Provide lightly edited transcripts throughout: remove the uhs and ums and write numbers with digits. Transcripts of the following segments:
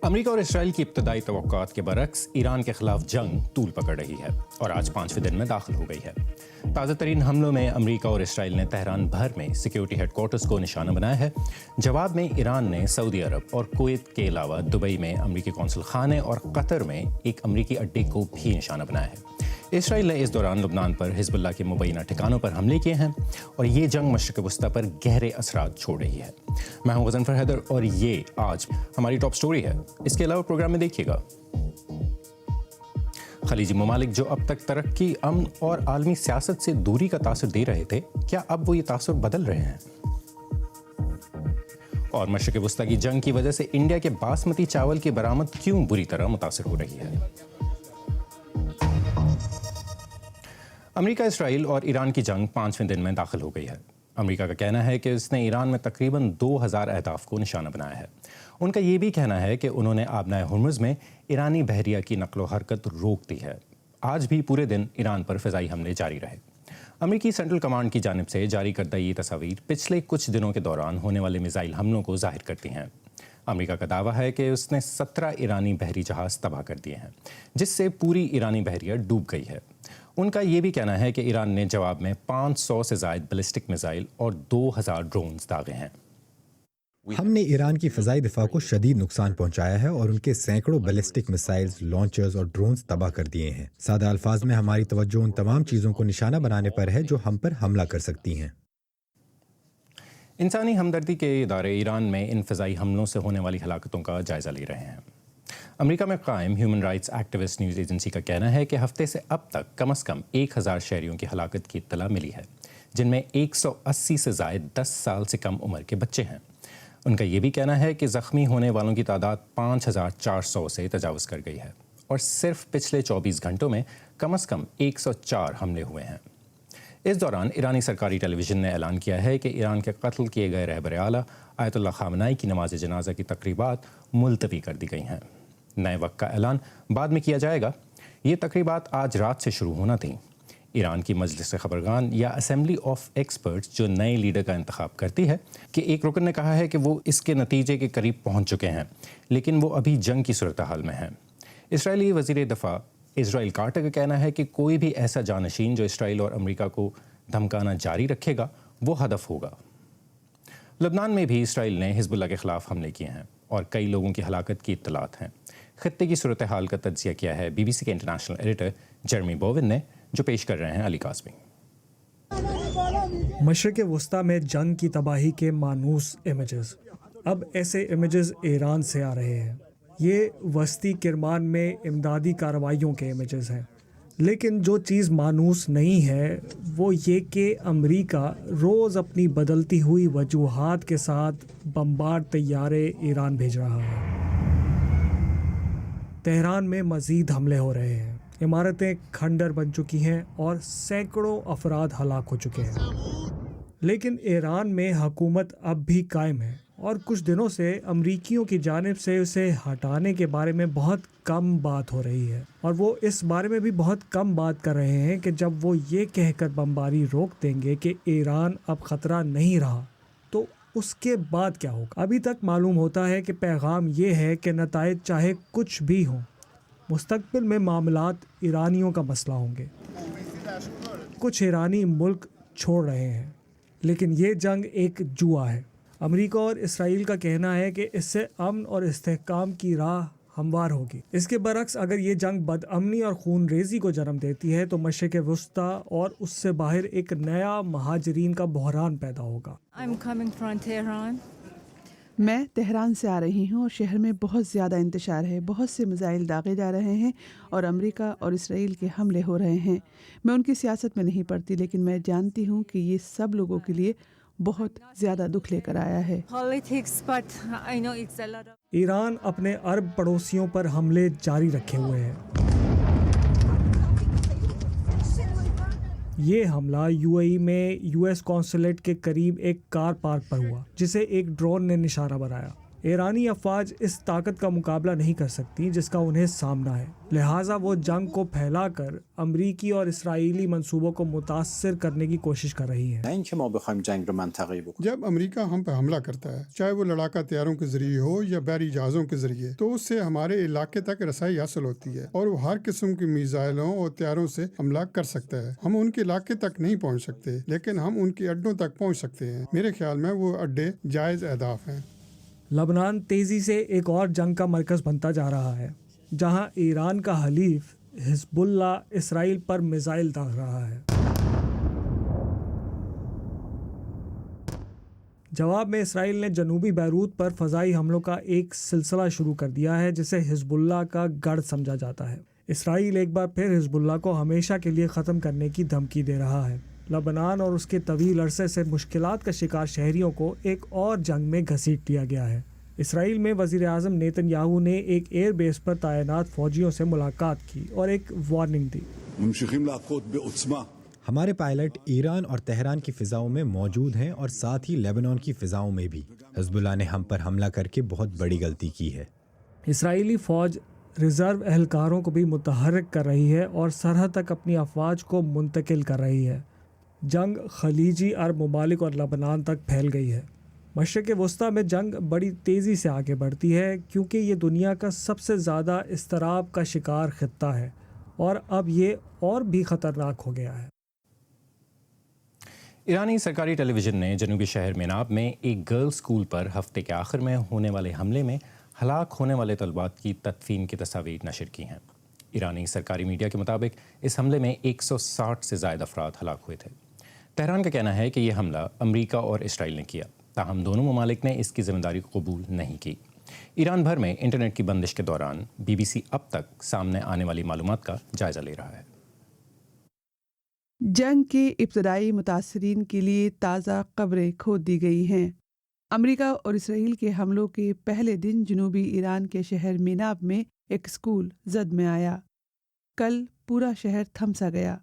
امریکہ اور اسرائیل کی ابتدائی توقعات کے برعکس ایران کے خلاف جنگ طول پکڑ رہی ہے اور آج 5ویں دن میں داخل ہو گئی ہے۔ تازہ ترین حملوں میں امریکہ اور اسرائیل نے تہران بھر میں سیکیورٹی ہیڈ کوارٹرز کو نشانہ بنایا ہے۔ جواب میں ایران نے سعودی عرب اور کویت کے علاوہ دبئی میں امریکی قونصل خانے اور قطر میں ایک امریکی اڈے کو بھی نشانہ بنایا ہے۔ اسرائیل نے اس دوران لبنان پر حزب اللہ کے مبینہ ٹھکانوں پر حملے کیے ہیں اور یہ جنگ مشرق وسطیٰ پر گہرے اثرات چھوڑ رہی ہے۔ میں ہوں غضنفر حیدر اور یہ آج ہماری ٹاپ سٹوری ہے۔ اس کے علاوہ پروگرام میں دیکھیے گا خلیجی ممالک جو اب تک ترقی، امن اور عالمی سیاست سے دوری کا تاثر دے رہے تھے، کیا اب وہ یہ تاثر بدل رہے ہیں؟ اور مشرق وسطیٰ کی جنگ کی وجہ سے انڈیا کے باسمتی چاول کی برآمد کیوں بری طرح متاثر ہو رہی ہے؟ امریکہ، اسرائیل اور ایران کی جنگ 5ویں دن میں داخل ہو گئی ہے۔ امریکہ کا کہنا ہے کہ اس نے ایران میں تقریباً 2000 اہداف کو نشانہ بنایا ہے۔ ان کا یہ بھی کہنا ہے کہ انہوں نے آبنائے ہرمز میں ایرانی بحریہ کی نقل و حرکت روک دی ہے۔ آج بھی پورے دن ایران پر فضائی حملے جاری رہے۔ امریکی سینٹرل کمانڈ کی جانب سے جاری کردہ یہ تصاویر پچھلے کچھ دنوں کے دوران ہونے والے میزائل حملوں کو ظاہر کرتی ہیں۔ امریکہ کا دعویٰ ہے کہ اس نے 17 ایرانی بحری جہاز تباہ کر دیے ہیں، جس سے پوری ایرانی بحریہ ڈوب گئی ہے۔ ان کا یہ بھی کہنا ہے کہ ایران نے جواب میں 500 سے زائد بیلسٹک میزائل اور 2000 ڈرونز داغے ہیں۔ ہم نے ایران کی فضائی دفاع کو شدید نقصان پہنچایا ہے اور ان کے سینکڑوں بیلسٹک میزائلز، لانچرز اور ڈرونز تباہ کر دیے ہیں۔ سادہ الفاظ میں ہماری توجہ ان تمام چیزوں کو نشانہ بنانے پر ہے جو ہم پر حملہ کر سکتی ہیں۔ انسانی ہمدردی کے ادارے ایران میں ان فضائی حملوں سے ہونے والی ہلاکتوں کا جائزہ لے رہے ہیں۔ امریکہ میں قائم human rights activist news agency کا کہنا ہے کہ ہفتے سے اب تک کم از کم 1000 شہریوں کی ہلاکت کی اطلاع ملی ہے، جن میں 180 سے زائد 10 سال سے کم عمر کے بچے ہیں۔ ان کا یہ بھی کہنا ہے کہ زخمی ہونے والوں کی تعداد 5400 سے تجاوز کر گئی ہے اور صرف پچھلے 24 گھنٹوں میں کم از کم 104 حملے ہوئے ہیں۔ اس دوران ایرانی سرکاری ٹیلی ویژن نے اعلان کیا ہے کہ ایران کے قتل کیے گئے رہبر اعلیٰ آیت اللہ خامنائی کی نماز جنازہ کی تقریبات ملتوی کر دی گئی ہیں۔ نئے وقت کا اعلان بعد میں کیا جائے گا۔ یہ تقریبات آج رات سے شروع ہونا تھیں۔ ایران کی مجلس خبرگان یا اسمبلی آف ایکسپرٹس جو نئے لیڈر کا انتخاب کرتی ہے کہ ایک رکن نے کہا ہے کہ وہ اس کے نتیجے کے قریب پہنچ چکے ہیں، لیکن وہ ابھی جنگ کی صورتحال میں ہیں۔ اسرائیلی وزیر دفاع اسرائیل کارٹر کا کہنا ہے کہ کوئی بھی ایسا جانشین جو اسرائیل اور امریکہ کو دھمکانا جاری رکھے گا وہ ہدف ہوگا۔ لبنان میں بھی اسرائیل نے حزب اللہ کے خلاف حملے کیے ہیں اور کئی لوگوں کی ہلاکت کی اطلاعات ہیں۔ خطے کی صورتحال کا تجزیہ کیا ہے بی بی سی کے انٹرنیشنل ایڈیٹر جرمی بوون نے، جو پیش کر رہے ہیں علی قاسمی۔ مشرق وسطیٰ میں جنگ کی تباہی کے مانوس امیجز، اب ایسے امیجز ایران سے آ رہے ہیں۔ یہ وسطی کرمان میں امدادی کارروائیوں کے امیجز ہیں، لیکن جو چیز مانوس نہیں ہے وہ یہ کہ امریکہ روز اپنی بدلتی ہوئی وجوہات کے ساتھ بمبارڈ طیارے ایران بھیج رہا ہے۔ تہران میں مزید حملے ہو رہے ہیں، عمارتیں کھنڈر بن چکی ہیں اور سینکڑوں افراد ہلاک ہو چکے ہیں، لیکن ایران میں حکومت اب بھی قائم ہے اور کچھ دنوں سے امریکیوں کی جانب سے اسے ہٹانے کے بارے میں بہت کم بات ہو رہی ہے، اور وہ اس بارے میں بھی بہت کم بات کر رہے ہیں کہ جب وہ یہ کہہ کر بمباری روک دیں گے کہ ایران اب خطرہ نہیں رہا تو اس کے بعد کیا ہوگا۔ ابھی تک معلوم ہوتا ہے کہ پیغام یہ ہے کہ نتائج چاہے کچھ بھی ہوں، مستقبل میں معاملات ایرانیوں کا مسئلہ ہوں گے۔ کچھ ایرانی ملک چھوڑ رہے ہیں، لیکن یہ جنگ ایک جوا ہے۔ امریکہ اور اسرائیل کا کہنا ہے کہ اس سے امن اور استحکام کی راہ ہموار ہوگی۔ اس کے برعکس اگر یہ جنگ بدامنی اور خون ریزی کو جنم دیتی ہے تو مشرق وسطیٰ اور اس سے باہر ایک نیا مہاجرین کا بحران پیدا ہوگا۔ میں تہران سے آ رہی ہوں اور شہر میں بہت زیادہ انتشار ہے، بہت سے میزائل داغے جا رہے ہیں اور امریکہ اور اسرائیل کے حملے ہو رہے ہیں۔ میں ان کی سیاست میں نہیں پڑتی، لیکن میں جانتی ہوں کہ یہ سب لوگوں کے لیے بہت زیادہ دکھ لے کر آیا ہے۔ ایران اپنے عرب پڑوسیوں پر حملے جاری رکھے ہوئے ہے۔ یہ حملہ یو اے ای میں یو ایس قونصلیٹ کے قریب ایک کار پارک پر ہوا، جسے ایک ڈرون نے نشانہ بنایا۔ ایرانی افواج اس طاقت کا مقابلہ نہیں کر سکتی جس کا انہیں سامنا ہے، لہٰذا وہ جنگ کو پھیلا کر امریکی اور اسرائیلی منصوبوں کو متاثر کرنے کی کوشش کر رہی ہیں۔ جب امریکہ ہم پر حملہ کرتا ہے، چاہے وہ لڑاکا طیاروں کے ذریعے ہو یا بحری جہازوں کے ذریعے، تو اس سے ہمارے علاقے تک رسائی حاصل ہوتی ہے اور وہ ہر قسم کی میزائلوں اور طیاروں سے حملہ کر سکتا ہے۔ ہم ان کے علاقے تک نہیں پہنچ سکتے، لیکن ہم ان کے اڈوں تک پہنچ سکتے ہیں۔ میرے خیال میں وہ اڈے جائز اہداف ہیں۔ لبنان تیزی سے ایک اور جنگ کا مرکز بنتا جا رہا ہے، جہاں ایران کا حلیف حزب اللہ اسرائیل پر میزائل داغ رہا ہے۔ جواب میں اسرائیل نے جنوبی بیروت پر فضائی حملوں کا ایک سلسلہ شروع کر دیا ہے جسے حزب اللہ کا گڑھ سمجھا جاتا ہے۔ اسرائیل ایک بار پھر حزب اللہ کو ہمیشہ کے لیے ختم کرنے کی دھمکی دے رہا ہے۔ لبنان اور اس کے طویل عرصے سے مشکلات کا شکار شہریوں کو ایک اور جنگ میں گھسیٹ دیا گیا ہے۔ اسرائیل میں وزیر اعظم نیتن یاہو نے ایک ایئر بیس پر تعینات فوجیوں سے ملاقات کی اور ایک وارننگ دی۔ ہمارے پائلٹ ایران اور تہران کی فضاؤں میں موجود ہیں اور ساتھ ہی لیبنان کی فضاؤں میں بھی۔ حزب اللہ نے ہم پر حملہ کر کے بہت بڑی غلطی کی ہے۔ اسرائیلی فوج ریزرو اہلکاروں کو بھی متحرک کر رہی ہے اور سرحد تک اپنی افواج کو منتقل کر رہی ہے۔ جنگ خلیجی عرب ممالک اور لبنان تک پھیل گئی ہے۔ مشرق وسطیٰ میں جنگ بڑی تیزی سے آگے بڑھتی ہے کیونکہ یہ دنیا کا سب سے زیادہ اضطراب کا شکار خطہ ہے اور اب یہ اور بھی خطرناک ہو گیا ہے۔ ایرانی سرکاری ٹیلی ویژن نے جنوبی شہر میناب میں ایک گرلز اسکول پر ہفتے کے آخر میں ہونے والے حملے میں ہلاک ہونے والے طلباء کی تدفین کی تصاویر نشر کی ہیں۔ ایرانی سرکاری میڈیا کے مطابق اس حملے میں 160 سے زائد افراد ہلاک ہوئے تھے۔ تہران کا کہنا ہے کہ یہ حملہ امریکہ اور اسرائیل نے کیا، تاہم دونوں ممالک نے اس کی ذمہ داری قبول نہیں کی۔ ایران بھر میں انٹرنیٹ کی بندش کے دوران BBC اب تک سامنے آنے والی معلومات کا جائزہ لے رہا ہے۔ جنگ کے ابتدائی متاثرین کے لیے تازہ قبریں کھود دی گئی ہیں۔ امریکہ اور اسرائیل کے حملوں کے پہلے دن جنوبی ایران کے شہر میناب میں ایک اسکول زد میں آیا۔ کل پورا شہر تھم سا گیا۔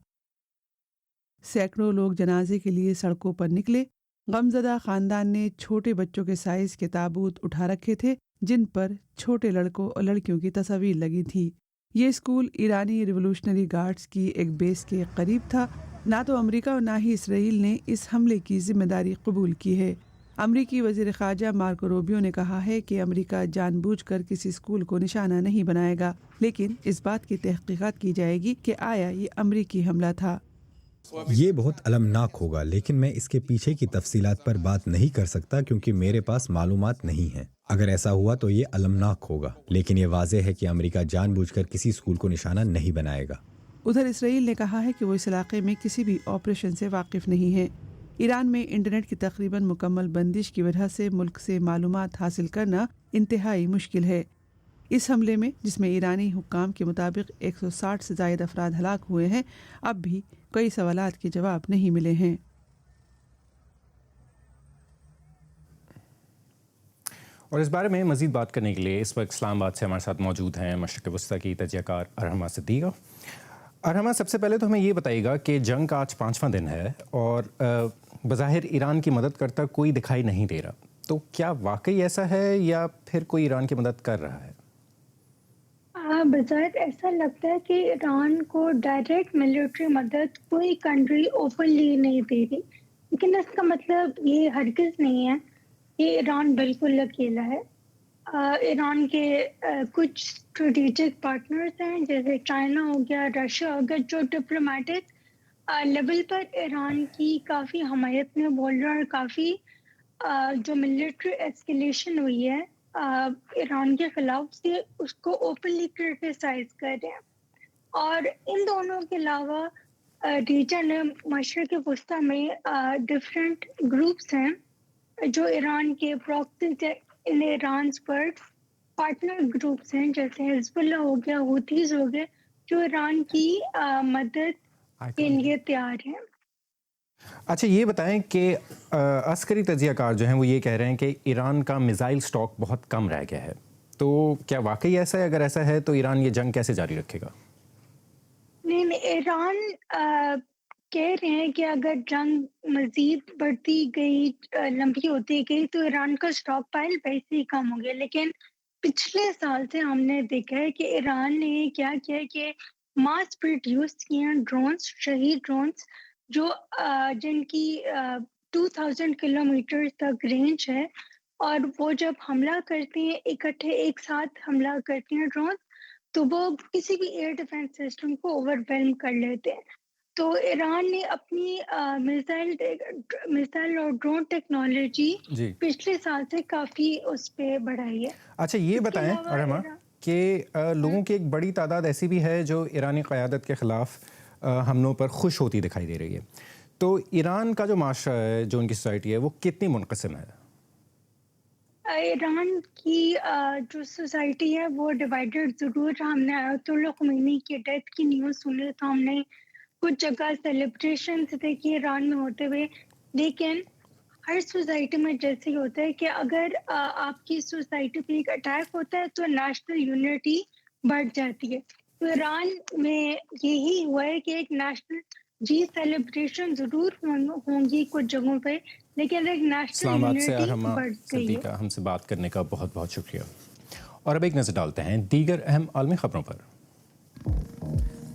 سینکڑوں لوگ جنازے کے لیے سڑکوں پر نکلے۔ غمزدہ خاندان نے چھوٹے بچوں کے سائز کے تابوت اٹھا رکھے تھے جن پر چھوٹے لڑکوں اور لڑکیوں کی تصاویر لگی تھی۔ یہ اسکول ایرانی ریولوشنری گارڈز کی ایک بیس کے قریب تھا۔ نہ تو امریکہ اور نہ ہی اسرائیل نے اس حملے کی ذمہ داری قبول کی ہے۔ امریکی وزیر خارجہ مارکو روبیو نے کہا ہے کہ امریکہ جان بوجھ کر کسی اسکول کو نشانہ نہیں بنائے گا، لیکن اس بات کی تحقیقات کی جائے گی کہ آیا یہ امریکی حملہ تھا۔ یہ بہت المناک ہوگا، لیکن میں اس کے پیچھے کی تفصیلات پر بات نہیں کر سکتا کیونکہ میرے پاس معلومات نہیں ہیں۔ اگر ایسا ہوا تو یہ المناک ہوگا، لیکن یہ واضح ہے کہ امریکہ جان بوجھ کر کسی اسکول کو نشانہ نہیں بنائے گا۔ ادھر اسرائیل نے کہا ہے کہ وہ اس علاقے میں کسی بھی آپریشن سے واقف نہیں ہے۔ ایران میں انٹرنیٹ کی تقریباً مکمل بندش کی وجہ سے ملک سے معلومات حاصل کرنا انتہائی مشکل ہے۔ اس حملے میں، جس میں ایرانی حکام کے مطابق 160 سے زائد افراد ہلاک ہوئے ہیں، اب بھی کئی سوالات کے جواب نہیں ملے ہیں۔ اور اس بارے میں مزید بات کرنے کے لیے اس وقت اسلام آباد سے ہمارے ساتھ موجود ہیں مشرق وسطیٰ کی تجزیہ کار ارحمہ صدیقہ۔ ارحمہ، سب سے پہلے تو ہمیں یہ بتائیے گا کہ جنگ کا آج 5واں دن ہے اور بظاہر ایران کی مدد کرتا کوئی دکھائی نہیں دے رہا، تو کیا واقعی ایسا ہے یا پھر کوئی ایران کی مدد کر رہا ہے؟ بظاہر ایسا لگتا ہے کہ ایران کو ڈائریکٹ ملٹری مدد کوئی کنٹری اوپنلی نہیں دے رہی، لیکن اس کا مطلب یہ ہرگز نہیں ہے کہ ایران بالکل اکیلا ہے۔ ایران کے کچھ اسٹریٹجک پارٹنرز ہیں جیسے چائنا ہو گیا، رشیا ہو گیا، جو ڈپلومیٹک لیول پر ایران کی کافی حمایت میں بول رہے ہیں اور کافی جو ملٹری ایسکیلیشن ہوئی ہے ایران کے خلاف سے اس کو اوپنلی کرٹیسائز کر رہے ہیں۔ اور ان دونوں کے علاوہ ریجن مشرق وسطیٰ میں ڈفرینٹ گروپس ہیں جو ایران کے پراکسیز ان ایران پر پارٹنر گروپس ہیں، جیسے حزب اللہ ہو گیا، ہوتیز ہو گئے، جو ایران کی مدد کے لیے تیار ہیں۔ اچھا، یہ بتائیں کہ عسکری تجزیہ کار جو ہیں وہ یہ کہہ رہے ہیں کہ ایران کا میزائل سٹاک بہت کم رہ گیا ہے، تو کیا واقعی ایسا ہے؟ اگر ایسا ہے تو ایران یہ جنگ کیسے جاری رکھے گا؟ نہیں، ایران کہہ رہے ہیں کہ اگر جنگ مزید بڑھتی گئی لمبی ہوتی گئی تو ایران کا اسٹاک پائل ویسے ہی کم ہو گیا، لیکن پچھلے سال سے ہم نے دیکھا ہے کہ ایران نے کیا کیا کہ ماس پروڈیوس کیے ہیں ڈرونز، شہید ڈرونز، جو جن کی 2000 کلومیٹر تک رینج ہے، اور وہ جب حملہ کرتے ہیں اکٹھے ایک ساتھ حملہ کرتے ہیں ڈرون، تو وہ کسی بھی ایئر ڈیفنس سسٹم کو اوور ویلم کر لیتے ہیں۔ تو ایران نے اپنی میزائل اور ڈرون ٹیکنالوجی جی پچھلے سال سے کافی اس پہ بڑھائی ہے۔ اچھا یہ بتائیں ارحمہ کہ لوگوں کی ایک بڑی تعداد ایسی بھی ہے جو ایرانی قیادت کے خلاف حملوں پر خوش ہوتی دکھائی دے رہی ہے، تو ایران کا جو معاشرہ ہے، جو ان کی سوسائٹی ہے، وہ کتنی منقسم ہے؟ ایران کی جو سوسائٹی ہے وہ ڈیوائیڈڈ ضرور۔ ہم نے آیت اللہ خمینی کی ڈیتھ کی نیوز سنی تو ہم نے کچھ جگہ سیلیبریشنز دیکھی ایران میں ہوتے ہوئے، لیکن ہر سوسائٹی میں جیسے ہی ہوتا ہے کہ اگر آپ کی سوسائٹی پہ ایک اٹیک ہوتا ہے تو نیشنل یونٹی بڑھ جاتی ہے۔ تو ایران میں یہی ہوا ہے کہ ایک نیشنل سیلیبریشن ضرور ہوں گی کچھ جگہوں پہ، لیکن ایک نیشنل اسلام آباد سے یونٹی ارحمہ بڑھ گئی ہے۔ صدیقہ ہم سے بات کرنے کا بہت بہت شکریہ۔ اور اب ایک نظر ڈالتے ہیں دیگر اہم عالمی خبروں پر۔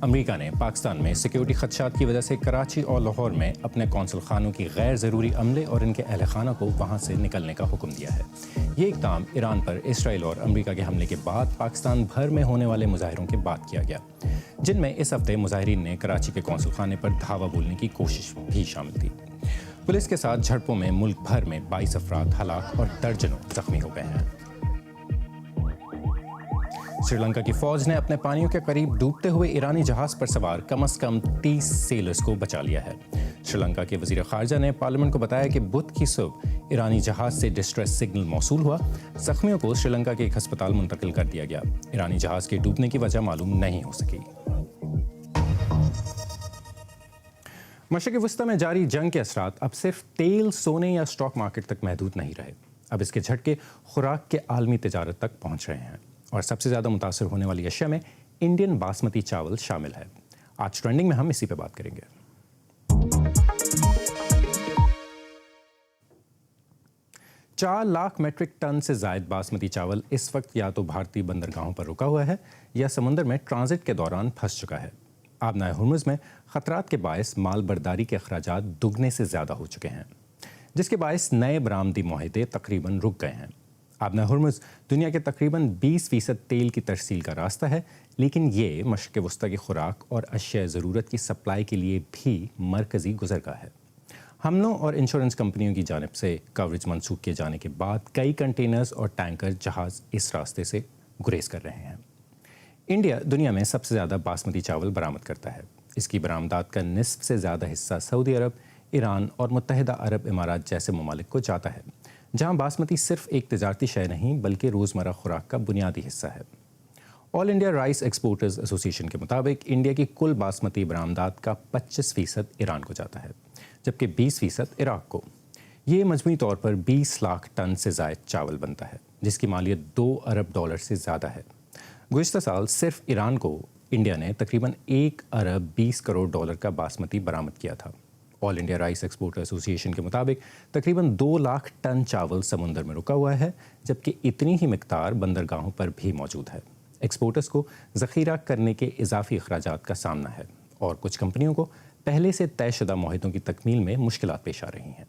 امریکہ نے پاکستان میں سیکیورٹی خدشات کی وجہ سے کراچی اور لاہور میں اپنے قونصل خانوں کی غیر ضروری عملے اور ان کے اہل خانہ کو وہاں سے نکلنے کا حکم دیا ہے۔ یہ اقدام ایران پر اسرائیل اور امریکہ کے حملے کے بعد پاکستان بھر میں ہونے والے مظاہروں کے بعد کیا گیا، جن میں اس ہفتے مظاہرین نے کراچی کے قونصل خانے پر دھاوا بولنے کی کوشش بھی شامل تھی۔ پولیس کے ساتھ جھڑپوں میں ملک بھر میں 22 افراد ہلاک اور درجنوں زخمی ہو گئے ہیں۔ سری لنکا کی فوج نے اپنے پانیوں کے قریب ڈوبتے ہوئے ایرانی جہاز پر سوار کم از کم 30 سیلرز کو بچا لیا ہے۔ سری لنکا کے وزیر خارجہ نے پارلیمنٹ کو بتایا کہ بدھ کی صبح ایرانی جہاز سے ڈسٹریس سگنل موصول ہوا۔ زخمیوں کو سری لنکا کے ایک ہسپتال منتقل کر دیا گیا۔ ایرانی جہاز کے ڈوبنے کی وجہ معلوم نہیں ہو سکی۔ مشرق وسطی میں جاری جنگ کے اثرات اب صرف تیل، سونے یا اسٹاک مارکیٹ تک محدود نہیں رہے، اب اس کے جھٹکے خوراک کے عالمی تجارت تک پہنچ رہے ہیں، اور سب سے زیادہ متاثر ہونے والی اشیاء میں انڈین باسمتی چاول شامل ہے۔ آج ٹرینڈنگ میں ہم اسی پہ بات کریں گے۔ 4 لاکھ میٹرک ٹن سے زائد باسمتی چاول اس وقت یا تو بھارتی بندرگاہوں پر رکا ہوا ہے یا سمندر میں ٹرانزٹ کے دوران پھنس چکا ہے۔ آبنائے ہرمز میں خطرات کے باعث مال برداری کے اخراجات دگنے سے زیادہ ہو چکے ہیں، جس کے باعث نئے برآمدی معاہدے تقریباً رک گئے ہیں۔ آبنائے ہرمز دنیا کے تقریباً 20% تیل کی ترسیل کا راستہ ہے، لیکن یہ مشرق وسطی کی خوراک اور اشیاء ضرورت کی سپلائی کے لیے بھی مرکزی گزرگاہ ہے۔ حملوں اور انشورنس کمپنیوں کی جانب سے کوریج منسوخ کیے جانے کے بعد کئی کنٹینرز اور ٹینکر جہاز اس راستے سے گریز کر رہے ہیں۔ انڈیا دنیا میں سب سے زیادہ باسمتی چاول برآمد کرتا ہے۔ اس کی برآمدات کا نصف سے زیادہ حصہ سعودی عرب، ایران اور متحدہ عرب امارات جیسے ممالک کو جاتا ہے، جہاں باسمتی صرف ایک تجارتی شے نہیں بلکہ روزمرہ خوراک کا بنیادی حصہ ہے۔ آل انڈیا رائس ایکسپورٹرز ایسوسی ایشن کے مطابق انڈیا کی کل باسمتی برآمدات کا 25% ایران کو جاتا ہے، جبکہ 20% عراق کو۔ یہ مجموعی طور پر 20 لاکھ ٹن سے زائد چاول بنتا ہے، جس کی مالیت $2 ارب سے زیادہ ہے۔ گزشتہ سال صرف ایران کو انڈیا نے تقریباً $1 ارب 20 کروڑ کا باسمتی برآمد کیا تھا۔ آل انڈیا رائس ایکسپورٹر ایسوسی ایشن کے مطابق تقریباً 2 لاکھ ٹن چاول سمندر میں رکا ہوا ہے، جبکہ اتنی ہی مقدار بندرگاہوں پر بھی موجود ہے۔ ایکسپورٹرز کو ذخیرہ کرنے کے اضافی اخراجات کا سامنا ہے، اور کچھ کمپنیوں کو پہلے سے طے شدہ معاہدوں کی تکمیل میں مشکلات پیش آ رہی ہیں۔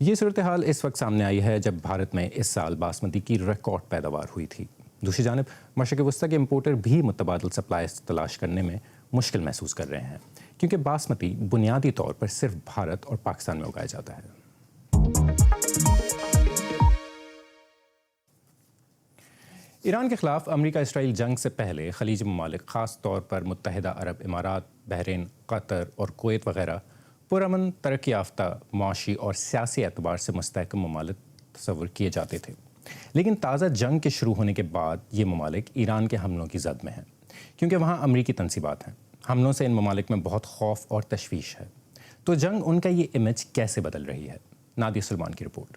یہ صورتحال اس وقت سامنے آئی ہے جب بھارت میں اس سال باسمتی کی ریکارڈ پیداوار ہوئی تھی۔ دوسری جانب مشرق وسطی کے امپورٹر بھی متبادل سپلائی تلاش کرنے میں مشکل محسوس کر رہے ہیں، کیونکہ باسمتی بنیادی طور پر صرف بھارت اور پاکستان میں اگایا جاتا ہے۔ ایران کے خلاف امریکہ اسرائیل جنگ سے پہلے خلیجی ممالک، خاص طور پر متحدہ عرب امارات، بحرین، قطر اور کویت وغیرہ پرامن، ترقی یافتہ معاشی اور سیاسی اعتبار سے مستحکم ممالک تصور کیے جاتے تھے، لیکن تازہ جنگ کے شروع ہونے کے بعد یہ ممالک ایران کے حملوں کی زد میں ہیں، کیونکہ وہاں امریکی تنصیبات ہیں۔ حملوں سے ان ممالک میں بہت خوف اور تشویش ہے۔ تو جنگ ان کا یہ امیج کیسے بدل رہی ہے؟ نادیہ سلمان کی رپورٹ۔